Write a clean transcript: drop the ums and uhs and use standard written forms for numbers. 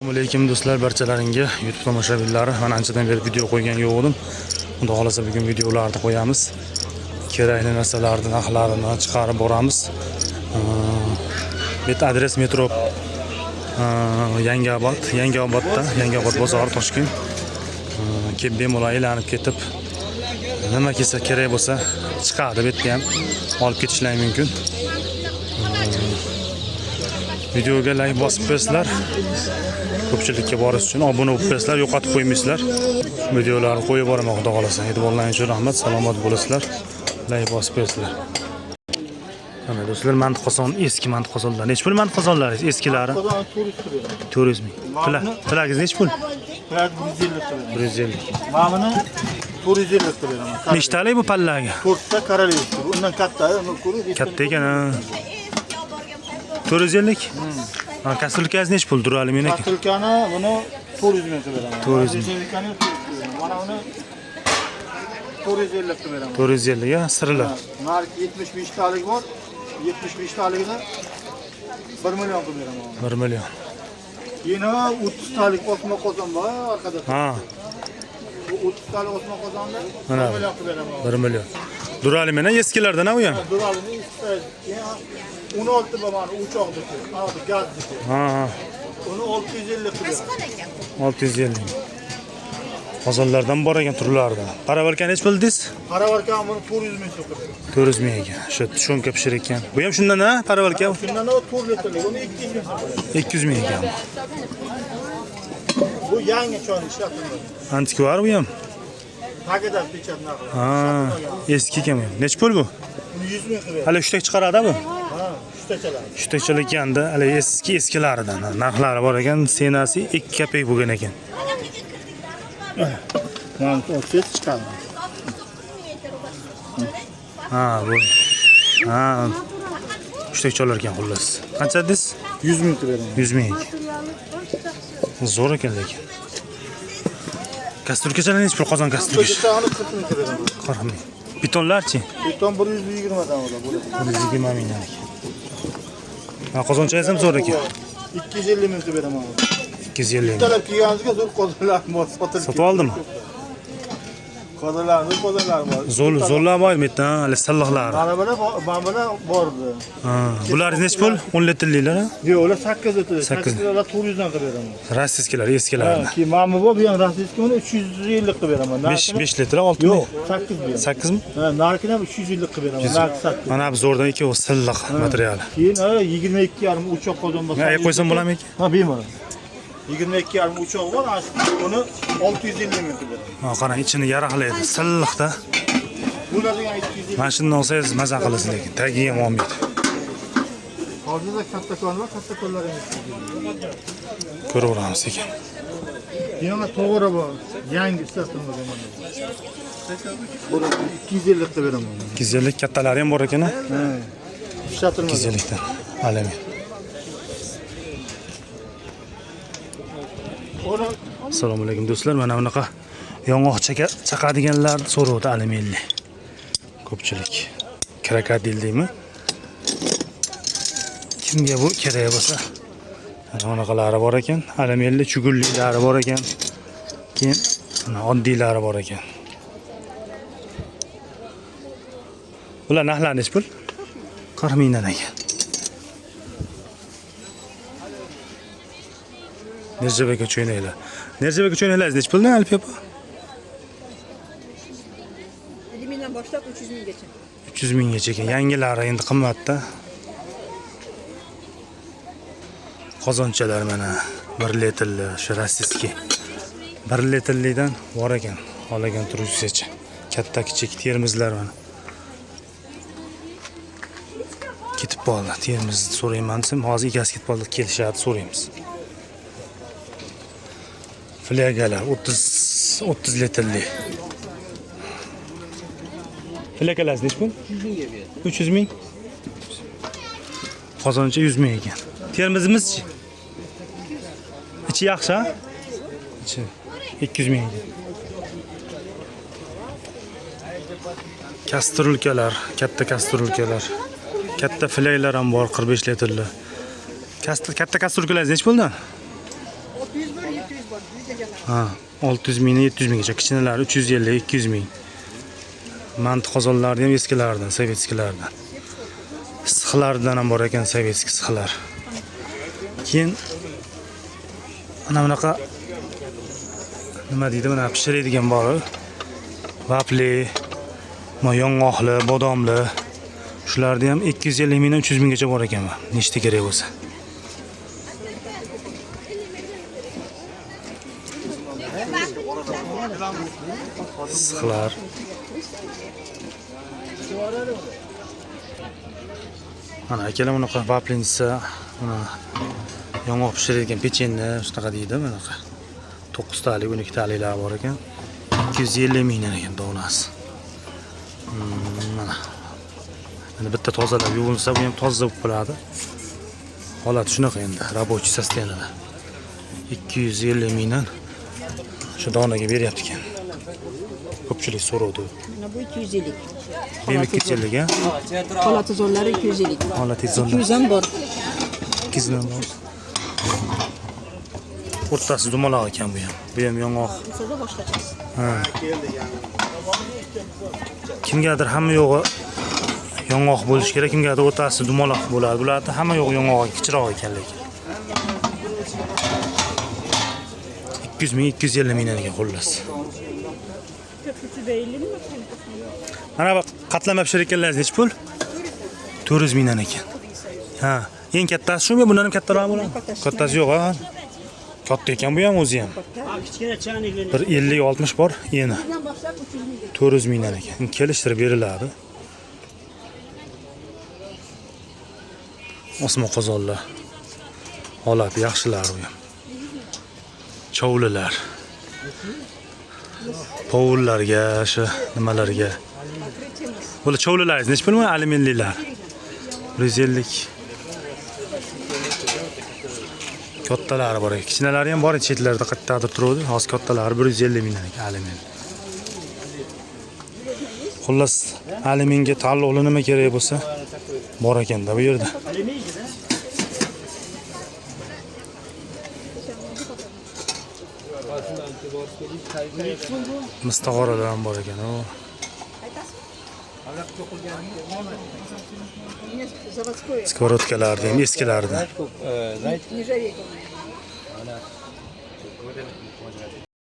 Assalomu alaykum do'stlar, barchalaringga YouTube tomoshabinlari. Men anchadan beri video qo'ygan yo'q edim. Xudo xolasa bugun videolarni qo'yamiz. Kerakli narsalarni, narxlarini chiqarib boramiz. Bu adres metro Yangiobodda bozori Toshkent. Kelib bemalol aylanib ketib, nima kelsa kerak bo'lsa chiqadi, bu yerda ham olib ketishlari mumkin. Videoga like bosib qo'ysizlar. Ko'pchilikka borish uchun obuna bo'lib qo'ysizlar, yo'qotib qo'ymaysizlar. Videolarni qo'yib boraman, xudo xolasa. E'tiborlaringiz uchun rahmat, salomat bo'lasizlar. Like bosib qo'ysizlar. Mana do'stlar, mantiq qozon, eski mantiq qozonlar. Nech pul mantiq qozonlari eskilari? 400 ming. Plagingiz nech pul? 150. Mamini 450 ta beraman. Nechtalik bu pallaga? 4 ta korolevskiy. Undan katta, Katta ekan ha. 450. Ha, kastrulkangiz nech pul turali men aka? Kastrulkani buni 400 ming ta beraman. 400 ming. Mana uni 450 ta beraman. 450 ga sirlar. Narx 75 talik bor. 75 taligini 1 million qilib beraman. 1 million. Yana 30 talik osma qozon bor orqada. Ha. Bu 30 talik osma qozonni 1 Mana million qilib beraman. 1 million. Durali mena eskilardan u ham. Duralini eski 16 bo'lmani uchoqdiki, hozir gazdiki. Ha. Uni 650 qilib beraman. 650. Qozonlardan bor ekan turlardan. Paravarka nech pul dedingiz? Paravarka buni 400 ming so'qadi. 400 ming ekan. Shu tushunka pishir ekan. Bu ham shundan a? Paravarka? Shundan 4 litrlik, uni 200 ming so'qadi. 200 ming ekan. Bu yangi choy ishlatiladi. Antikvar bu ham. Haqida pechat narxi. Ha, eski ekan bu. Nech pul bu? Uni 100 ming qilib. Hali shtak chiqaradi bu. Ha, shtachalar. Shtakchilik ekanda, hali eskilaridan. Narxlari bor ekan, senasi 2 kopek bo'lgan ekan. Mana o'tib chiqadi. Ha, bu. Ha. Shtakchilar ekan xullas. Qancha dedingiz? 100 ming beraman. 100 ming. Zo'r ekan lekin. Kastrulkachalar nech pul qozon kastrulkacha? Kastrulkachani 40 ming beraman. 40 ming. Betonlarchi? Beton 120 dan bo'ladi. 120 mingdan ekan. Ha, qozonchangiz ham zo'r ekan. 250 ming beraman. 250 ming. Talab kelganingizga zo'r qozonlar bor, sotilib. Sotib oldimi? Qozonlar bor. Zo'rlar bor metdan, hali silliqlar. Mana buni bordi. Ha, bular nech pul? 10 litrliklar? Yo'q, ular 8 litr. 8 litr 400 dan qilib beraman. Rossiyskilar, eskilarni. Ki mana bu ham rossiyskiy, uni 350 qilib beraman. 5 litr 6 ming. Yo'q, 8 beraman. 8 mi? Ha, narxini ham 350 qilib beraman. Narxi 8. Mana bu zo'rdan ikkovi silliq material. Keyin 22,5 uchoq qozon bo'lsa. Ay qo'ysam bo'ladimi? Ha, bemalol. 22,5 uchoq bor, uni 650 ming qilib beraman. Ha, qarang, ichini yaraqlaydi, silliqda. Bularga 250. Mana shundan olsangiz maza qilasiz lekin, tagi ham olmaydi. Hozirda katta konlaringiz. Ko'raveramiz ekan. Yana to'g'ri bor. Yangi ishlatilmagan mana. Buni 250 qilib beraman. 250 kattalari ham bor ekan. Ha. Ishlatilmagan. 250 dan. Alami. Assalomu alaykum do'stlar. Mana bunaqa yong'oq chaqadiganlar so'rovda alamelli. Ko'pchilik krokodil deymi? Kimga bu kerak bo'lsa, mana bunaqalari bor ekan. Alamelli chugulliklari bor ekan. Keyin mana oddiylari bor ekan. Bular narxlari nech pul? 40 mingdan ekan. Nerjabeka cho'ynaklar. Nerjabeka cho'ynaklaringiz nech puldan Alp opa? 50 mingdan boshlab 300 minggacha. 300 minggacha ekan. Yangilari endi qimmatda. Qozonchalar mana 1 litrli, shu rossiyskiy. 1 litrlikdan bor ekan. Olagan turishgacha. Katta kichik termizlar mana. Ketib qoldi. Termizni so'rayman desam, hozir egasi ketib qoldi, kelishadi, so'raymiz. Flagalar 30 litrli. Flagalar nech pul? 300 ming. Qozoncha 100 ming ekan. Termizimizchi? Ichi yaxshi, ha? Ichi 200 ming ekan. Kastrulkalar, katta kastrulkalar. Katta flaglar ham bor, 45 litrli. Katta kastrulkalar nech puldan? 600 bor, 700 bor. Videogalar. Ha, 600 mingdan 700 minggacha, kichkinalari 350, 200 ming. Manti qozonlari ham eskilardan, sovetskilardan. Sixlardan ham bor ekan, sovetskiy sixlar. Keyin ana bunaqa nima deydi, mana pishiradigan bor. Vafli, yong'oqli, bodomli. Shularda ham 250 mingdan 300 minggacha bor ekan. Nechta kerak bo'lsa. Sixlar. Mana akalar bunaqa vaflinsa, mana yong'oq pishiradigan pechenni shunaqa deydi, bunaqa. 9 talik, 12 taliklar bor ekan. 250 mingdan ekan donasi. Mana. Endi bitta tozalab yuvilsa, bu ham toza bo'lib qoladi. Holat shunaqa endi, рабочий состояние. 250 mingdan shu donaga beryapti ekan. Ko'pchilik so'rovdi. Mana bu 250. Benim 250 ga. Holati zo'rlari 250. Holati zo'rlar. 200 ham bor. 200 dan bor. O'rtasi dumaloq ekan bu ham. Bu ham yong'oq. Bizda boshqachasi. Ha. Kimgadir hamma yo'g'i yong'oq bo'lishi kerak, kimgadir o'rtasi dumaloq bo'ladi. Bularda hamma yo'g'i yong'oq kichikroq ekan lekin. 200 ming, 250 mingdan ekan xullas. Mana bu qatlama pishirganlaringiz necha pul? 400 mingdan ekan. Ha, eng kattasi shumi? Bundan ham kattaroq bo'ladi? Kattasi yo'q, ha. Katta ekan bu ham o'zi ham. Bir 50-60 bor, eni. 400 mingdan ekan. Kelishtirib beriladi. Osmon qozonlar. Holati yaxshilar bu ham. Chovlilar. Povullarga, shu nimalarga. Bular chovlilaringiz necha pul mi? Alyuminiylar. 150. Kattalari bor ekan. Kichkinalari ham bor, chetlarda qayerdadir turadi. Hozir kattalari 150 mingdan ekan alyumin. Xullas, alyuminga tanlovli nima kerak bo'lsa, bor ekanda bu yerda. Mustaqoralar ham bor ekan. Заводской. Skorodkalardan, eskilardan. Нержавейка.